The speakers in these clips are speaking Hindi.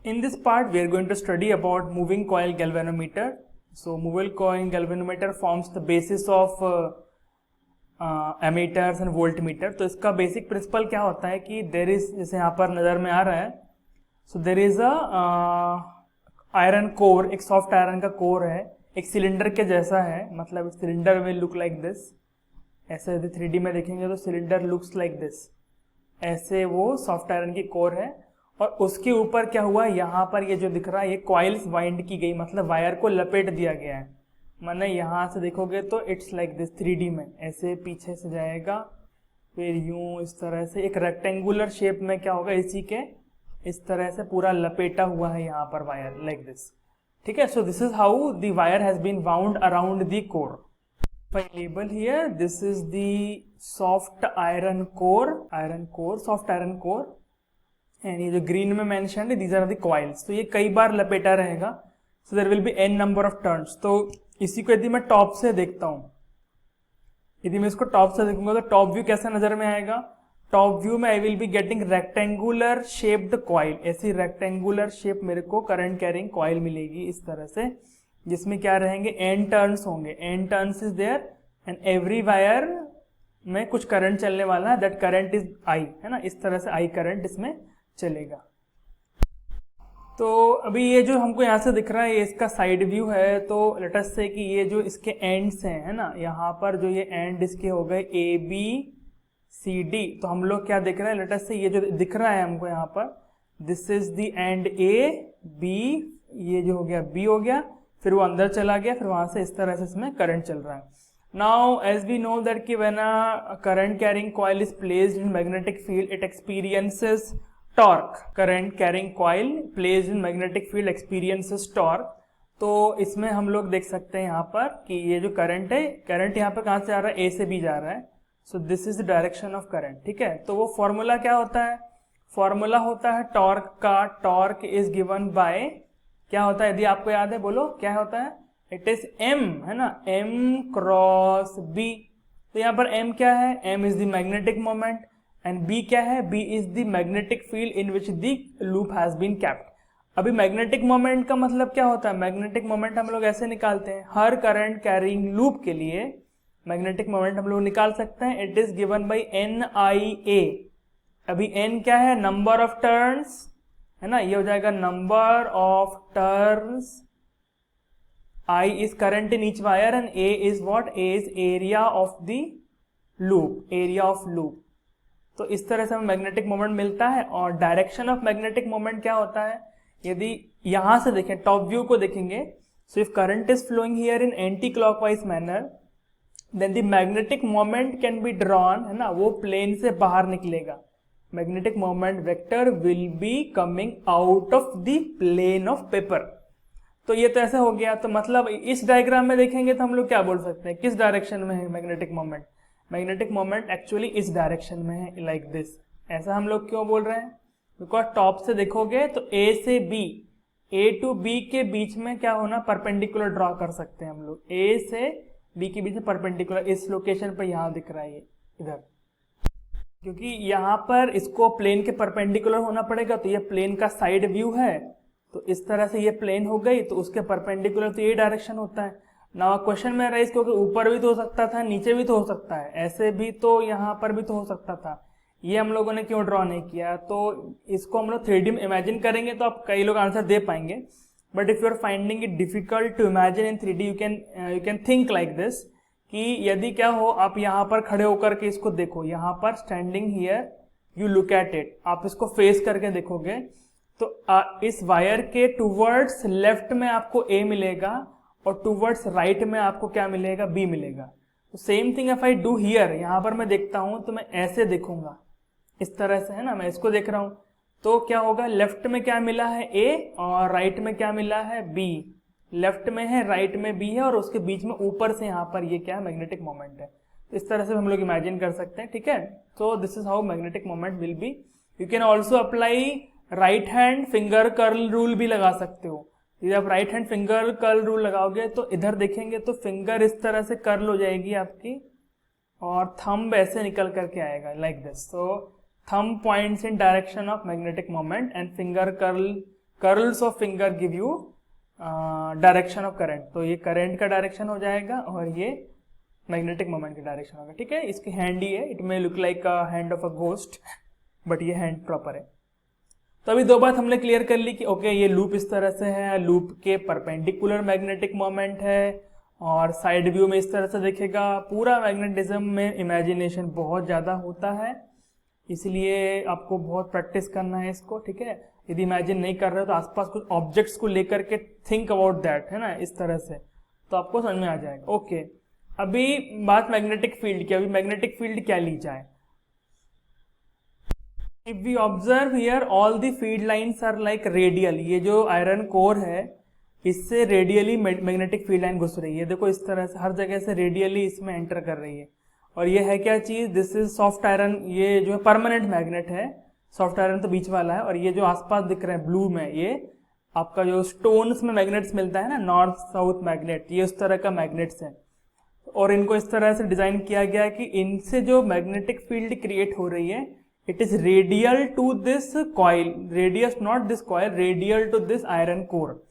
In this part, we are going to study about moving coil galvanometer. So, moving coil galvanometer forms the basis of ammeters and voltmeter. तो इसका बेसिक प्रिंसिपल क्या होता है कि देर इज, जैसे यहाँ पर नज़र में आ रहा है, so there is a iron core, एक सॉफ्ट आयरन का कोर है, एक सिलेंडर के जैसा है, मतलब cylinder will look like this. ऐसे यदि 3D में देखेंगे तो सिलेंडर लुक्स लाइक दिस, ऐसे वो सॉफ्ट आयरन की कोर है. और उसके ऊपर क्या हुआ, यहाँ पर ये जो दिख रहा है ये कॉइल्स वाइंड की गई, मतलब वायर को लपेट दिया गया है. माने यहाँ से देखोगे तो इट्स लाइक दिस 3D में, ऐसे पीछे से जाएगा, फिर यूं इस तरह से एक रेक्टेंगुलर शेप में क्या होगा, इसी के इस तरह से पूरा लपेटा हुआ है यहाँ पर वायर लाइक दिस. ठीक है. So this is how the wire has been wound around the core. If I label here, this is the soft iron core, soft iron core, and ये जो ग्रीन में मेंशन है, these are the coils. तो ये कई बार लपेटा रहेगा. So there will be n number of turns. तो इसी को यदि मैं टॉप से देखता हूँ, यदि मैं इसको टॉप से देखूंगा तो टॉप व्यू कैसा नजर में आएगा. टॉप व्यू में I will be getting rectangular shaped coil. ऐसी रेक्टेंगुलर शेप मेरे को करंट कैरिंग कॉइल मिलेगी इस तरह से, जिसमें क्या रहेंगे, n टर्न्स होंगे. n turns is there and every wire में कुछ करंट चलने वाला है, दैट करंट इज I, है ना. इस तरह से I करंट इसमें चलेगा. तो अभी ये जो हमको यहाँ से दिख रहा है ये इसका साइड व्यू है. तो लेट अस से कि ये जो इसके एंड्स हैं, है ना, यहाँ पर जो ये एंड इसके हो गए ABCD. तो हम लोग क्या देख रहे हैं, लेट अस से ये जो दिख रहा है हमको यहाँ पर, this is the end AB, ये जो हो गया B हो गया, फिर वो अंदर चला गया, फिर वहां से इस तरह से इसमें करंट चल रहा है. Now as we know that कि when a current carrying coil is placed in magnetic field it experiences torque. Current carrying coil placed in magnetic field experiences torque. तो इसमें हम लोग देख सकते हैं यहाँ पर कि ये जो करंट है, करंट यहाँ पर कहाँ से आ रहा है, A से B जा रहा है. So this is the direction of current. ठीक है. तो वो फॉर्मूला क्या होता है, फॉर्मूला होता है टॉर्क का. टॉर्क इज गिवन बाय, क्या होता है यदि आपको याद है, बोलो क्या होता है, इट इज M, है ना, M क्रॉस B. तो यहाँ पर M क्या है, M is the magnetic moment, and B क्या है, B is the magnetic field in which the loop has been kept. अभी मैग्नेटिक मोमेंट का मतलब क्या होता है, मैग्नेटिक मोमेंट हम लोग ऐसे निकालते हैं, हर करंट कैरिंग लूप के लिए मैग्नेटिक मोमेंट हम लोग निकाल सकते हैं. It is given by NIA. अभी N क्या है, नंबर ऑफ टर्न्स, है ना, ये हो जाएगा number of turns. I is current in each wire and A is what, A is area of the loop, area of loop. तो इस तरह से हमें मैग्नेटिक मोमेंट मिलता है. और डायरेक्शन ऑफ मैग्नेटिक मोमेंट क्या होता है, यदि यहां से देखें, टॉप व्यू को देखेंगे, so if current is flowing here in anti clockwise manner then the magnetic moment can be drawn, है ना, वो प्लेन से बाहर निकलेगा. Magnetic moment vector will be coming out of the plane of paper. तो ये तो ऐसा हो गया. तो मतलब इस डायग्राम में देखेंगे तो हम लोग क्या बोल सकते हैं, किस डायरेक्शन में है magnetic moment. Magnetic moment actually इस डायरेक्शन में है, लाइक दिस. ऐसा हम लोग क्यों बोल रहे हैं, बिकॉज टॉप से देखोगे तो A से B, A टू B के बीच में क्या होना, परपेंडिकुलर ड्रॉ कर सकते हैं हम लोग. A से B के बीच में परपेंडिकुलर इस लोकेशन पर यहाँ दिख रहा है, ये इधर, क्योंकि यहाँ पर इसको प्लेन के परपेंडिकुलर होना पड़ेगा. तो ये प्लेन का साइड व्यू है, तो इस तरह से ये प्लेन हो गई, तो उसके परपेंडिकुलर तो ये डायरेक्शन होता है. नाउ क्वेश्चन में राइज, क्योंकि ऊपर भी तो हो सकता था, नीचे भी तो हो सकता है, ऐसे भी तो यहाँ पर भी तो हो सकता था. ये हम लोगों ने क्यों ड्रॉ नहीं किया. तो इसको हम लोग 3D में इमेजिन करेंगे तो आप कई लोग आंसर दे पाएंगे. But if you are finding it difficult to imagine in 3D, you can think like this, कि यदि क्या हो, आप यहाँ पर खड़े होकर के इसको देखो, यहाँ पर standing here you look at it, आप इसको फेस करके देखोगे तो इस वायर के टूवर्ड्स लेफ्ट में आपको A मिलेगा और टूवर्ड्स राइट में आपको क्या मिलेगा, B मिलेगा. तो same thing if I do here, यहाँ पर मैं देखता हूं तो मैं ऐसे देखूंगा, इस तरह से, है ना, मैं इसको देख रहा हूं. तो क्या होगा, लेफ्ट में क्या मिला है A और राइट में क्या मिला है B. लेफ्ट में है, राइट में B है, और उसके बीच में ऊपर से यहाँ पर ये क्या है, मैग्नेटिक मोमेंट है. इस तरह से हम लोग इमेजिन कर सकते हैं. ठीक है. So this is how magnetic moment will be. You can also apply right hand finger curl rule भी लगा सकते हो. यदि आप right hand finger curl rule लगाओगे तो इधर देखेंगे तो फिंगर इस तरह से कर्ल हो जाएगी आपकी, और थंब ऐसे निकल करके आएगा like this. So thumb points in direction of magnetic moment and finger curls of finger give you direction of current. तो ये करंट का डायरेक्शन हो जाएगा और ये मैग्नेटिक मोमेंट का डायरेक्शन होगा। ठीक है, इसकी हैंड ही है, it may look like a hand of a ghost but ये हैंड प्रॉपर है। तो अभी दो बात हमने क्लियर कर ली कि ओके ये लूप इस तरह से है, लूप के परपेंडिकुलर मैग्नेटिक मोमेंट है और साइड व्यू में इस तरह से दिखेगा। पूरा मैग्नेटिज्म में इमेजिनेशन बहुत ज़्यादा होता है, इसलिए आपको बहुत प्रैक्टिस करना है इसको। ठीक है, यदि इमेजिन नहीं कर रहे हो तो आसपास कुछ ऑब्जेक्ट्स को लेकर के थिंक अबाउट दैट, है ना, इस तरह से, तो आपको समझ में आ जाएगा। ओके, अभी बात मैग्नेटिक फील्ड की। अभी मैग्नेटिक फील्ड क्या ली जाए? If we observe here all the field lines are like radial. ये जो आयरन कोर है इससे रेडियली मैग्नेटिक फील्ड लाइन घुस रही है। देखो इस तरह से हर जगह से रेडियली इसमें एंटर कर रही है। और ये है क्या चीज? This is soft iron. ये जो है परमानेंट मैग्नेट है। सॉफ्ट आयरन तो बीच वाला है, और ये जो आसपास दिख रहे हैं ब्लू में, ये आपका जो स्टोन्स में मैग्नेट्स मिलता है ना, नॉर्थ साउथ मैग्नेट, ये उस तरह का मैग्नेट्स है। और इनको इस तरह से डिजाइन किया गया कि इनसे जो मैग्नेटिक फील्ड क्रिएट हो रही है it is radial to this coil, radius not this coil, radial to this iron core.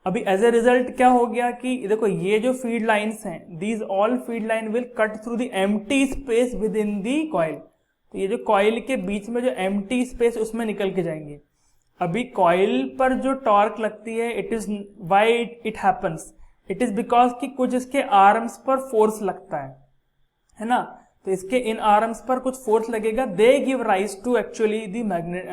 अभी एज ए रिजल्ट क्या हो गया कि देखो ये जो फील्ड लाइंस हैं, these all field line will cut through the empty space within the coil. तो ये जो कॉइल के बीच में जो एम्प्टी स्पेस उसमें निकल के जाएंगे। अभी कॉइल पर जो टॉर्क लगती है, it is why it happens, it is because कि कुछ इसके आर्म्स पर फोर्स लगता है ना। तो इसके इन आर्म्स पर कुछ फोर्स लगेगा, they give rise to actually the magnet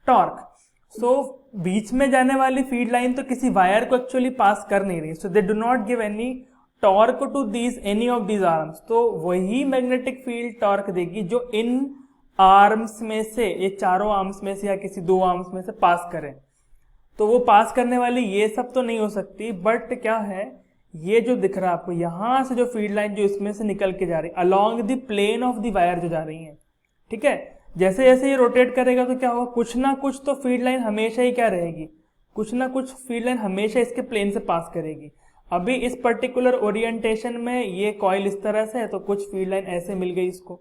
torque. So बीच में जाने वाली फील्ड लाइन तो किसी वायर को एक्चुअली पास कर नहीं रही, so they do not give any torque to these any of these arms. तो वही मैग्नेटिक फील्ड टॉर्क देगी जो इन आर्म्स में से, ये चारों आर्म्स में से या किसी दो आर्म्स में से पास करें। तो वो पास करने वाली ये सब तो नहीं हो सकती, बट क्या है, ये जो दिख रहा है आपको यहां से जो फील्ड लाइन जो इसमें से निकल के जा रही है along the plane of the wire जो जा रही है, ठीक है, जैसे जैसे ये रोटेट करेगा तो क्या होगा, कुछ ना कुछ तो फील्ड लाइन हमेशा ही क्या रहेगी, कुछ ना कुछ फील्ड लाइन हमेशा इसके प्लेन से पास करेगी। अभी इस पर्टिकुलर ओरिएंटेशन में ये कॉइल इस तरह से है तो कुछ फील्ड लाइन ऐसे मिल गई इसको।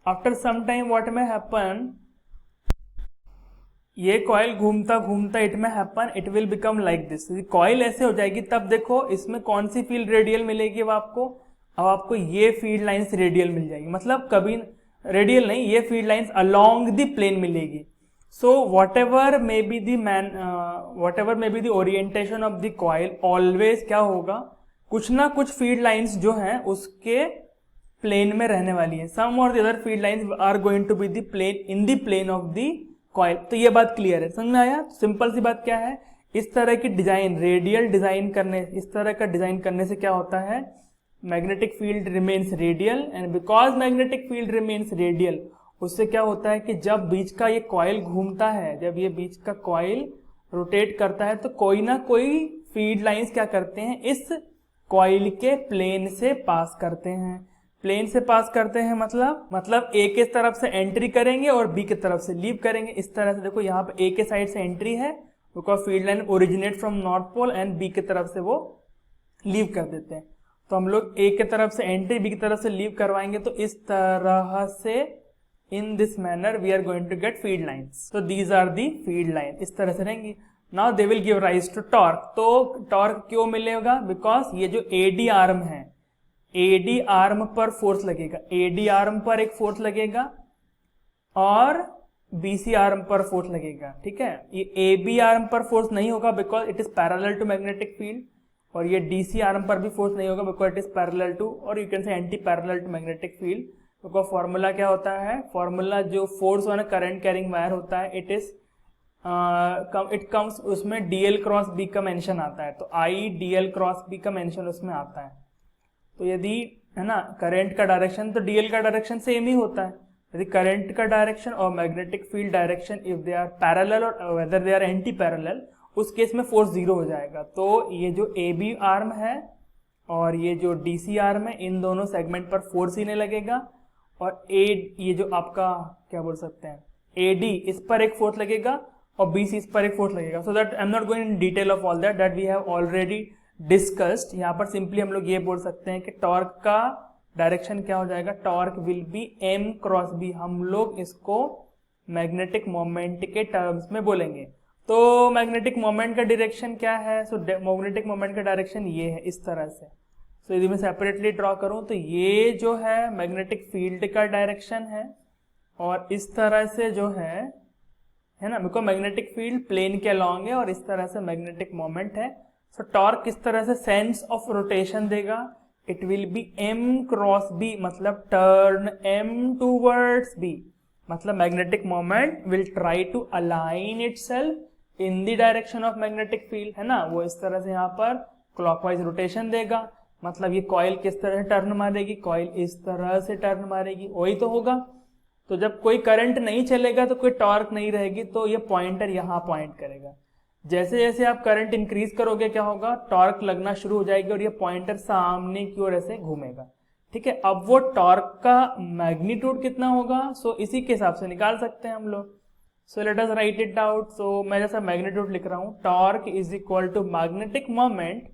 After some time what may happen, ये कॉइल घूमता घूमता इट में happen, it will become like this. Coil ऐसे हो जाएगी, तब देखो इसमें कौन सी फील्ड रेडियल मिलेगी अब आपको ये फील्ड लाइंस रेडियल मिल जाएगी, मतलब कभी रेडियल नहीं, ये field lines along the plane मिलेगी। So whatever may be the orientation of the coil, always क्या होगा, कुछ ना कुछ फील्ड लाइंस जो हैं उसके प्लेन में रहने वाली है। सम और the other field lines are going to be the plane in the plane of the coil. तो ये बात क्लियर है, समझ में आया? सिंपल सी बात क्या है, इस तरह की डिजाइन, रेडियल डिजाइन करने, इस तरह का डिजाइन करने से क्या होता है, magnetic field remains radial, and because magnetic field remains radial, उससे क्या होता है कि जब बीच का ये कॉइल घूमता है, जब ये बीच का कॉइल रोटेट करता है तो कोई ना कोई फील्ड लाइंस क्या करते हैं, इस कॉइल के प्लेन से पास करते हैं। प्लेन से पास करते हैं मतलब ए के तरफ से एंट्री करेंगे और बी के तरफ से लीव करेंगे। इस तरह से देखो यहाँ पे ए के साइड से एंट्री है, because field line originate from north pole, and B के तरफ से वो लीव कर देते हैं। तो हम लोग ए के तरफ से एंट्री, बी की तरफ से लीव करवाएंगे, तो इस तरह से in this manner we are going to get field lines. तो these are the field line, इस तरह से रहेंगी। Now they will give rise to torque. तो टॉर्क क्यों मिलेगा, बिकॉज ये जो एडी आर्म है, एडी आर्म पर फोर्स लगेगा, एडी आर्म पर एक फोर्स लगेगा और बीसी आर्म पर फोर्स लगेगा, ठीक है। ये एबी आर्म पर फोर्स नहीं होगा because it is parallel to magnetic field, और ये डीसी आर्म पर भी फोर्स नहीं होगा because it is parallel to, और you can say anti parallel to magnetic field. Because formula क्या होता है, फॉर्मूला जो force on current carrying wire होता है, इट कम्स उसमें डीएल क्रॉस बी का मेंशन आता है, तो आई डीएल क्रॉस बी का मेंशन उसमें आता है। तो यदि है ना करंट का डायरेक्शन, तो डीएल का डायरेक्शन सेम ही होता है। यदि करंट का डायरेक्शन और magnetic field direction if they are parallel और whether they are anti parallel, उस केस में फोर्स जीरो हो जाएगा। तो ये जो ए बी आर्म है और ये जो डीसी आर्म है, इन दोनों सेगमेंट पर फोर्स ही नहीं लगेगा, और ये जो आपका क्या बोल सकते हैं एडी, इस पर एक फोर्स लगेगा और बीसी इस पर एक फोर्स लगेगा। So that I am not going in detail of all that we have already discussed. यहाँ पर सिंपली हम लोग ये बोल सकते हैं कि टॉर्क का डायरेक्शन क्या हो जाएगा, torque will be M cross B. हम लोग इसको मैग्नेटिक मोमेंट के टर्म्स में बोलेंगे। तो मैग्नेटिक मोमेंट का डायरेक्शन क्या है? सो मैग्नेटिक मोमेंट का डायरेक्शन ये है, इस तरह से। सो यदि मैं सेपरेटली ड्रॉ करूं तो ये जो है मैग्नेटिक फील्ड का डायरेक्शन है, और इस तरह से जो है ना, बिकॉज मैग्नेटिक फील्ड प्लेन के अलॉन्ग है और इस तरह से मैग्नेटिक मोमेंट है। सो टॉर्क किस तरह से सेंस ऑफ रोटेशन देगा? It will be m cross b, मतलब टर्न m टूवर्ड्स b, मतलब magnetic moment will try to align itself in the direction of magnetic field, है ना। वो इस तरह से यहाँ पर क्लॉकवाइज रोटेशन देगा, मतलब ये कॉइल किस तरह से टर्न मारेगी? कॉइल इस तरह से टर्न मारेगी, वही तो होगा। तो जब कोई करंट नहीं चलेगा तो कोई टॉर्क नहीं रहेगी, तो ये पॉइंटर यहाँ पॉइंट करेगा। जैसे जैसे आप करंट इंक्रीज करोगे क्या होगा? टॉर्क लगना शुरू हो जाएगी और ये पॉइंटर सामने की ओर ऐसे घूमेगा, ठीक है। अब वो टॉर्क का मैग्नीट्यूड कितना होगा? सो इसी के हिसाब से निकाल सकते हैं हम लोग। So let us write it out. So मैं जैसा मैग्नीट्यूड लिख रहा हूं, torque is equal to magnetic moment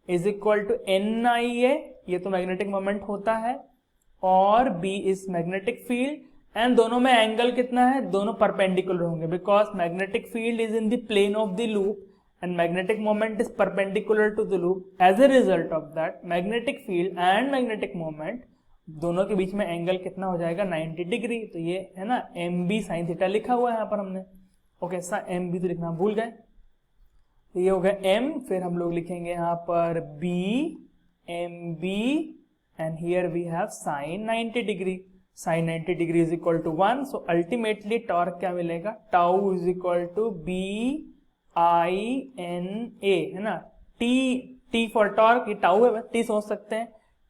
is equal to NIA, ये तो मैग्नेटिक मोमेंट होता है, और B is magnetic field, and दोनों में एंगल कितना है? दोनों परपेंडिकुलर होंगे, because magnetic field is in the plane of the loop and magnetic moment is perpendicular to the loop. As a result of that magnetic field and magnetic moment दोनों के बीच में एंगल कितना हो जाएगा? 90 डिग्री। तो ये है ना MB sin थीटा लिखा हुआ है यहाँ पर हमने। ओके, MB तो लिखना भूल गए, तो ये हो गया M, फिर हम लोग लिखेंगे यहाँ पर B MB and here we have sin 90 degree. sin 90 degree is equal to 1। So ultimately torque क्या मिलेगा? Tau is equal to BINA, है ना। T फॉर टॉर्क, ये टाउ है, T सोच सकते हैं।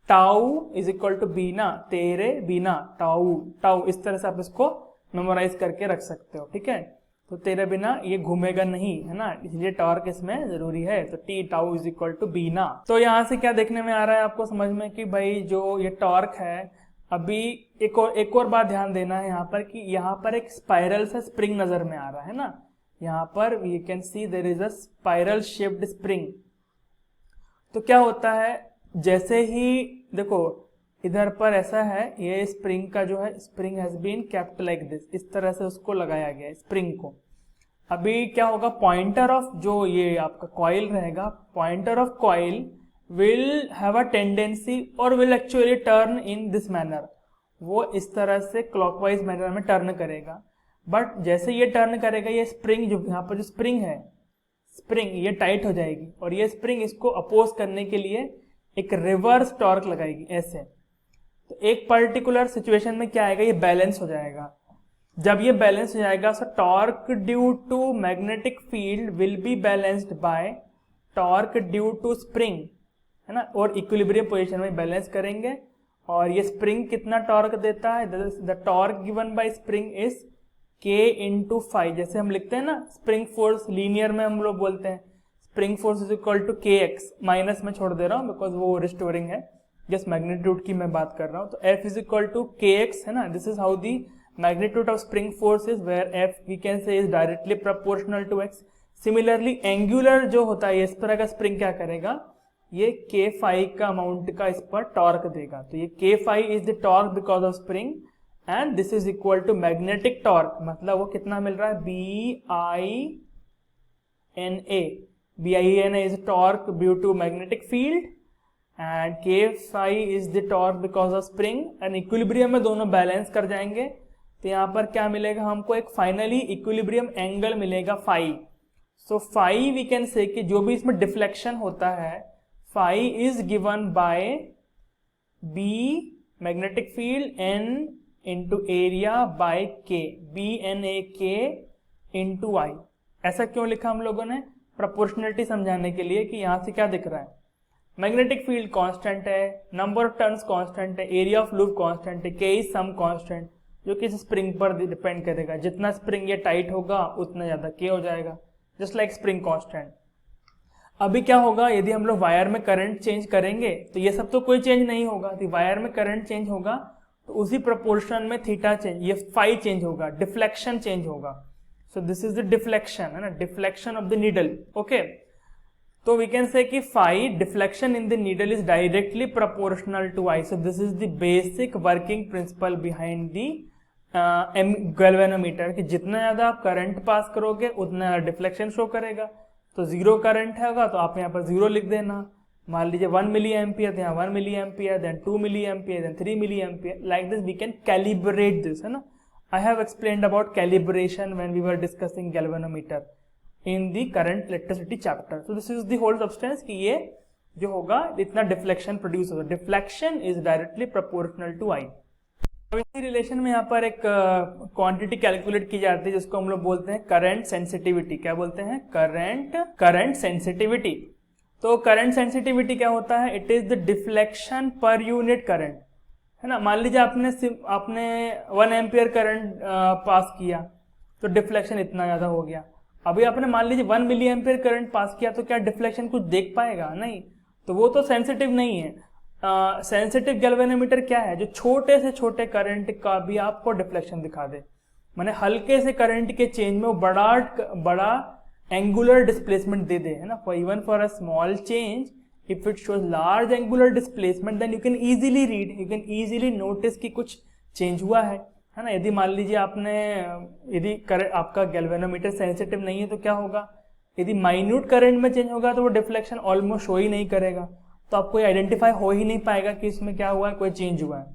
Tau is equal to BINA, तेरे बिना, टाउ इस तरह से आप इसको मेमोराइज करके रख सकते हो, ठीक है। तो तेरे बिना ये घूमेगा नहीं, है ना, इसलिए टॉर्क इसमें जरूरी है। तो T tau is equal to बीना। तो यहाँ से क्या देखने में आ रहा है आपको समझ में कि भाई जो ये टॉर्क है, अभी एक और बात ध्यान देना है यहाँ पर कि यहाँ पर एक स्पाइरल सा स्प्रिंग नजर में आ रहा है ना। यहाँ पर we can see there is a spiral shaped spring. तो क्या होता है, जैसे ही देखो इधर पर ऐसा है, ये स्प्रिंग का जो है, spring has been kept like this, इस तरह से उसको लगाया गया है स्प्रिंग को। अभी क्या होगा, पॉइंटर ऑफ जो ये आपका कॉइल रहेगा, pointer of coil will have a tendency और will actually turn in this manner, वो इस तरह से क्लॉकवाइज मैनर में टर्न करेगा। बट जैसे ये टर्न करेगा, ये स्प्रिंग जो यहाँ पर जो स्प्रिंग है, स्प्रिंग ये टाइट हो जाएगी और ये स्प्रिंग इसको अपोज करने के लिए एक रिवर्स टॉर्क लगाएगी ऐसे। तो एक पर्टिकुलर सिचुएशन में क्या आएगा, ये बैलेंस हो जाएगा। जब ये बैलेंस हो जाएगा, so torque due to magnetic field will be balanced by torque due to spring, है ना, और इक्विलिब्रियम पोजीशन में बैलेंस करेंगे। और ये स्प्रिंग कितना टॉर्क देता है, the torque given by spring is K into five. जैसे हम लिखते हैं ना स्प्रिंग फोर्स, लीनियर में हम लोग बोलते हैं spring force is equal to KX, minus में छोड़ दे रहा हूं बिकॉज वो रिस्टोरिंग है, जस्ट मैग्नीट्यूड की मैं बात कर रहा हूं। तो F is equal to KX, है ना, this is how the magnitude of spring force is, where F we can say is directly proportional to X। Similarly angular जो होता है, इस तरह का स्प्रिंग क्या करेगा, ये K5 का अमाउंट का इस पर टॉर्क देगा। तो ये K5 is the torque because of spring and this is equal to magnetic torque, मतलब वो कितना मिल रहा है, BINA is torque due to magnetic field and K5 is the torque because of spring, and equilibrium में दोनों बैलेंस कर जाएंगे। तो यहाँ पर क्या मिलेगा हमको, एक फाइनली इक्विलिब्रियम एंगल मिलेगा phi. So phi we can say कि जो भी इसमें डिफ्लेक्शन होता है, phi is given by B magnetic field N into area by K, BNAK into I। ऐसा क्यों लिखा हम लोगों ने, प्रोपोर्शनलिटी समझाने के लिए कि यहां से क्या दिख रहा है, मैग्नेटिक फील्ड कांस्टेंट है, नंबर ऑफ टर्न्स कांस्टेंट है, एरिया ऑफ लूप कांस्टेंट है, K इज सम कांस्टेंट जो कि स्प्रिंग पर डिपेंड करेगा। जितना स्प्रिंग ये टाइट होगा उतना ज्यादा K हो जाएगा, जस्ट लाइक स्प्रिंग कांस्टेंट। अभी क्या होगा, यदि हम लोग वायर में करंट चेंज करेंगे तो ये सब तो कोई चेंज नहीं होगा, तो वायर में करंट चेंज होगा तो उसी प्रोपोर्शन में थीटा चेंज, ये फाई चेंज होगा, डिफ्लेक्शन चेंज होगा। So this is the deflection, है ना, deflection of the needle. Okay, तो वी कैन से कि phi deflection in the needle is directly proportional to I। So this is the basic working principle behind the galvanometer कि जितना ज़्यादा आप करंट पास करोगे उतना ज़्यादा डिफ्लेक्शन शो करेगा। तो जीरो करंट होगा तो आप यहाँ पर जीरो लिख देना। मान लीजिए 1 मिली एम्पियर, यहाँ 1 milli ampere, then 2 milli ampere, then 3 milli ampere, like this we can calibrate this, है ना। I have explained about calibration when we were discussing galvanometer in the current electricity chapter. So this is the whole substance कि ये जो होगा इतना डिफ्लेक्शन प्रोड्यूस होगा। Deflection is directly proportional to I. इसी रिलेशन में यहाँ पर एक क्वांटिटी कैलकुलेट की जाती है जिसको हम लोग बोलते हैं करंट सेंसिटिविटी। क्या बोलते हैं? Current sensitivity. तो करंट सेंसिटिविटी क्या होता है? It is the deflection per unit current, है ना। मान लीजिए आपने 1 एम्पियर करंट पास किया तो डिफ्लेक्शन इतना ज्यादा हो गया। अभी आपने मान लीजिए 1 मिली एम्पियर करंट पास किया तो क्या डिफ्लेक्शन कुछ देख पाएगा? नहीं। तो वो तो सेंसिटिव नहीं है। सेंसिटिव गैल्वेनोमीटर क्या है? जो छोटे से छोटे करंट का भी आपको डिफ्लेक्शन दिखा दे, माने हल्के से करंट के चेंज में वो बड़ा एंगुलर डिस्प्लेसमेंट दे दे, है ना। Even for a small change if it shows large angular displacement then you can easily read, you can easily notice कि कुछ चेंज हुआ है ना। यदि मान लीजिए आपका गैल्वेनोमीटर सेंसिटिव नहीं है तो क्या होगा? यदि माइन्यूट करंट में चेंज होगा तो वो डिफ्लेक्शन ऑलमोस्ट शो ही नहीं करेगा, तो आपको आइडेंटिफाई हो ही नहीं पाएगा कि इसमें क्या हुआ है, कोई चेंज हुआ है।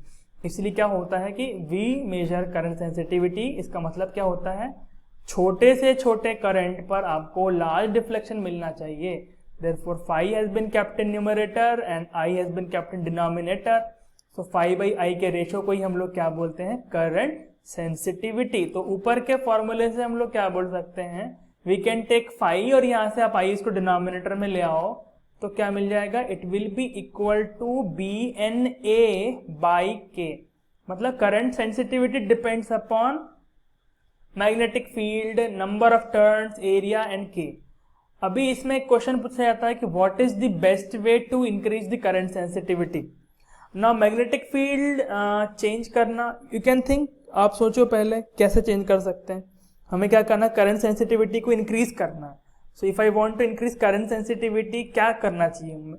इसलिए क्या होता है कि वी मेजर करंट सेंसिटिविटी। इसका मतलब क्या होता है? छोटे से छोटे करंट पर आपको लार्ज डिफ्लेक्शन मिलना चाहिए। Therefore phi has been kept in numerator and I has been kept in denominator. So phi by I के रेशो को ही हम लोग क्या बोलते हैं? Current sensitivity. तो ऊपर के फॉर्मूले से हम लोग क्या बोल सकते हैं? वी कैन टेक phi और यहां से आप I इसको डिनोमिनेटर में ले आओ तो क्या मिल जाएगा? It will be equal to BNA by K। मतलब current sensitivity depends upon magnetic field, number of turns, area and K। अभी इसमें एक क्वेश्चन पूछा जाता है कि what is the best way to increase the current sensitivity. Now magnetic field change करना, यू कैन थिंक, आप सोचो पहले कैसे चेंज कर सकते हैं। हमें क्या करना? करंट सेंसिटिविटी को इंक्रीज करना है। So if I want to increase current sensitivity, क्या करना चाहिए?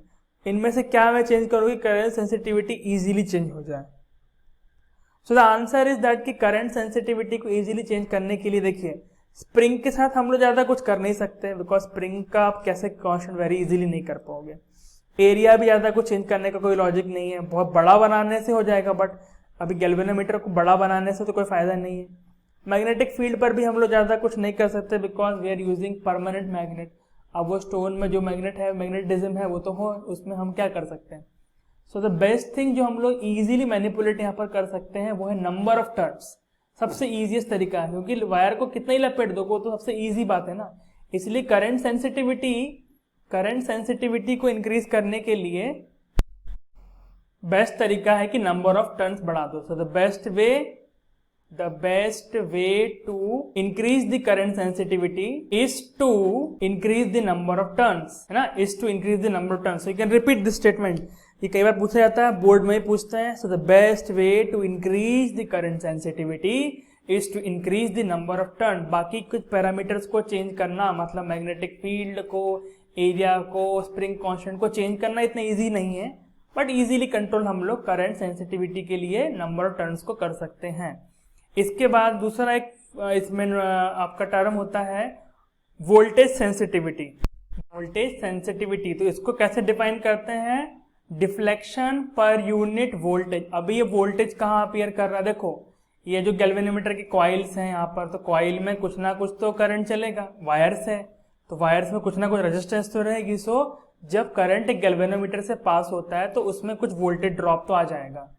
इनमें से क्या मैं चेंज करूँगी करंट सेंसिटिविटी इजीली चेंज हो जाए? So the answer is that कि करंट सेंसिटिविटी को इजीली चेंज करने के लिए देखिए, स्प्रिंग के साथ हम लोग ज्यादा कुछ कर नहीं सकते बिकॉज स्प्रिंग का आप कैसे कांस्टेंट वेरी इजीली नहीं कर पाओगे। एरिया भी ज्यादा कुछ चेंज करने का कोई लॉजिक नहीं है, बहुत बड़ा बनाने से हो जाएगा, बट अभी गैल्वेनोमीटर को बड़ा बनाने से तो कोई फायदा नहीं है। मैग्नेटिक फील्ड पर भी हम लोग ज्यादा कुछ नहीं कर सकते because we are using permanent magnet. अब वो स्टोन में जो मैग्नेट है, मैग्नेटिज्म है, वो तो हो, उसमें हम क्या कर सकते हैं। सो द बेस्ट थिंग जो हम लोग इजीली मैनिपुलेट यहाँ पर कर सकते हैं वो है नंबर ऑफ टर्न्स। सबसे इजीएस्ट तरीका है, क्योंकि वायर को कितना ही लपेट दो तो सबसे इजी बात है ना। इसलिए करंट सेंसिटिविटी को इंक्रीज करने के लिए बेस्ट तरीका है कि नंबर ऑफ टर्न्स बढ़ा दो। So the best way to increase the current sensitivity is to increase the number of turns, है ना, is to increase the number of turns. You can repeat this statement, ये कई बार पूछा जाता है, बोर्ड में ही पूछते हैं। So the best way to increase the current sensitivity is to increase the number of turn. बाकी कुछ पैरामीटर्स को चेंज करना, मतलब मैग्नेटिक फील्ड को, एरिया को, स्प्रिंग कांस्टेंट को चेंज करना इतना इजी नहीं है, बट इजीली कंट्रोल हम लोग करंट सेंसिटिविटी के लिए नंबर ऑफ टर्न्स को कर सकते हैं। इसके बाद दूसरा एक इसमें आपका टर्म होता है वोल्टेज सेंसिटिविटी। वोल्टेज सेंसिटिविटी, तो इसको कैसे डिफाइन करते हैं? Deflection per unit voltage. अभी ये वोल्टेज कहाँ अपीयर कर रहा है? देखो ये जो गैल्वेनोमीटर की कॉइल्स हैं यहाँ पर, तो कॉइल में कुछ ना कुछ तो करंट चलेगा, वायर्स है तो वायर्स में कुछ ना कुछ रेजिस्टेंस तो रहेगी। सो जब करंट एक गैल्वेनोमीटर से पास होता है तो उसमें कुछ वोल्टेज ड्रॉप तो आ जाएगा।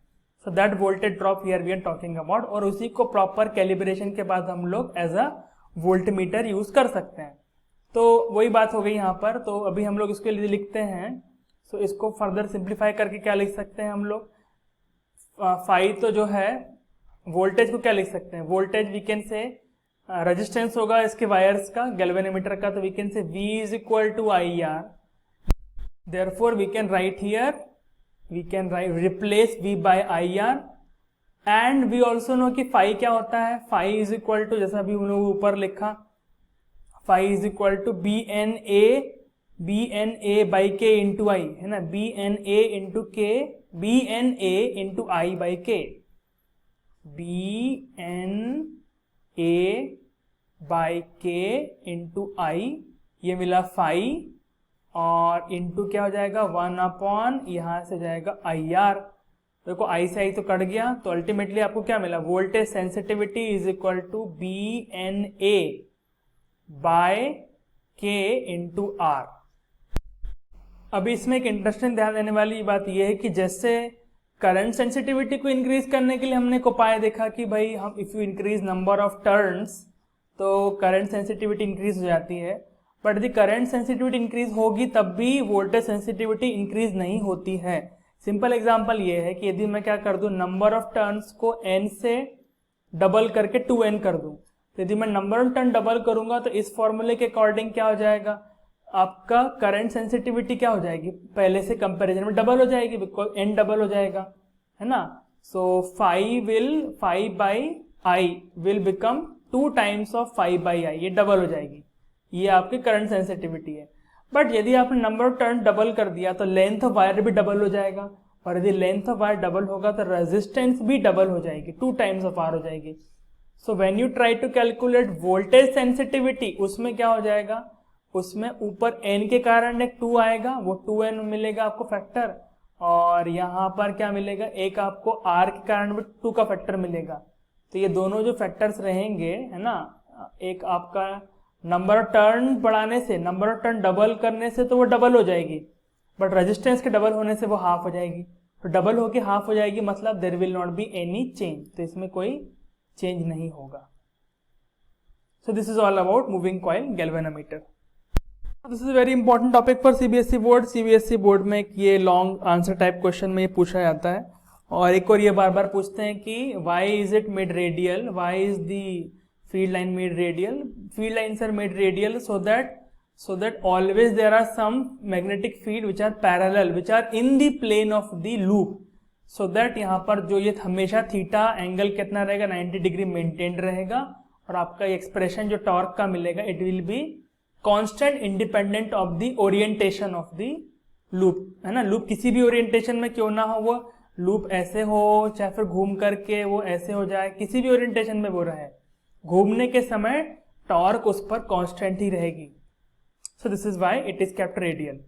So that voltage drop here we are talking about, और उसी को प्रॉपर कैलिब्रेशन के बाद हम लोग एज अ वोल्टमीटर यूज कर सकते हैं। तो वही बात हो गई यहाँ पर। तो अभी हम लोग इसके लिए लिखते हैं, सो इसको फर्दर सिंप्लीफाई करके क्या लिख सकते हैं हम लोग? फाई तो जो है वोल्टेज को क्या लिख सकते हैं? Voltage we can say resistance होगा इसके वायर्स का, गैल्वेनोमीटर का, तो we can say V is equal to IR। Therefore we can write here, we can replace V by IR, and we also know कि फाई क्या होता है? फाई इज इक्वल टू, जैसा अभी हम लोग ऊपर लिखा, phi is equal to BNA by K into I, है ना, BNA into K, BNA into I by K। B N A by K into I, ये मिला फाई, और इंटू क्या हो जाएगा 1 अपॉन यहाँ से जाएगा आई आर। देखो आई से आई तो कट गया, तो अल्टीमेटली आपको क्या मिला, voltage sensitivity is equal to B N A by K into R. अभी इसमें एक इंटरेस्टिंग ध्यान देने वाली बात यह है कि जैसे करंट सेंसिटिविटी को इंक्रीज करने के लिए हमने एक उपाय देखा कि भाई हम if you increase number of turns तो करंट सेंसिटिविटी इंक्रीज हो जाती है, but the current sensitivity increase होगी तब भी वोल्टेज सेंसिटिविटी इंक्रीज नहीं होती है। सिंपल एग्जांपल ये है कि यदि मैं क्या कर दूं, नंबर ऑफ टर्न्स को n से डबल करके 2n कर दूं, तो यदि मैं नंबर ऑफ टर्न डबल करूंगा तो इस फॉर्मूले के अकॉर्डिंग क्या हो जाएगा, आपका करंट सेंसिटिविटी क्या हो जाएगी, पहले से कंपैरिजन में डबल हो जाएगी, बिकॉज n डबल हो जाएगा, है ना। So phi by I will become 2 times of phi by I, ये डबल हो जाएगी, ये आपकी करंट सेंसिटिविटी है। बट यदि आपने नंबर ऑफ टर्न डबल कर दिया तो लेंथ ऑफ वायर भी डबल हो जाएगा, और यदि लेंथ ऑफ वायर डबल होगा तो रेजिस्टेंस भी डबल हो जाएगी, 2 टाइम्स ऑफ आर हो जाएगी। So when you try to calculate voltage sensitivity, उसमें क्या हो जाएगा, उसमें ऊपर n के कारण एक 2 आएगा, वो 2n मिलेगा आपको फैक्टर, और यहाँ पर क्या मिलेगा, एक आपको r के कारण भी 2 का फैक्टर मिलेगा। तो ये दोनों जो फैक्टर्स रहेंगे, है ना, एक आपका नंबर ऑफ टर्न बढ़ाने से, नंबर ऑफ टर्न डबल करने से तो वो डबल हो जाएगी, बट रेजिस्टेंस के डबल होने से वो हाफ हो जाएगी, तो डबल होके हाफ हो जाएगी, मतलब there will not be any change, तो इसमें कोई चेंज नहीं होगा। So this is all about moving coil galvanometer. This is very important topic for CBSE board. CBSE board में ये लॉन्ग आंसर टाइप क्वेश्चन में ये पूछा जाता है, और एक और ये बार बार पूछते हैं कि why is it made radial, why is the field line made radial. Field lines are made radial so that always there are some magnetic field which are parallel, which are in the plane of the loop, so that यहाँ पर जो ये हमेशा थीटा एंगल कितना रहेगा, 90 डिग्री मेंटेन रहेगा, और आपका ये एक्सप्रेशन जो टॉर्क का मिलेगा it will be constant independent of the orientation of the loop, है ना। लूप किसी भी ओरिएंटेशन में क्यों ना हो, वो लूप ऐसे हो चाहे फिर घूम करके वो ऐसे हो जाए, किसी भी ओरिएंटेशन में वो रहे, घूमने के समय टॉर्क उस पर कांस्टेंट ही रहेगी। सो this is why it is kept radial.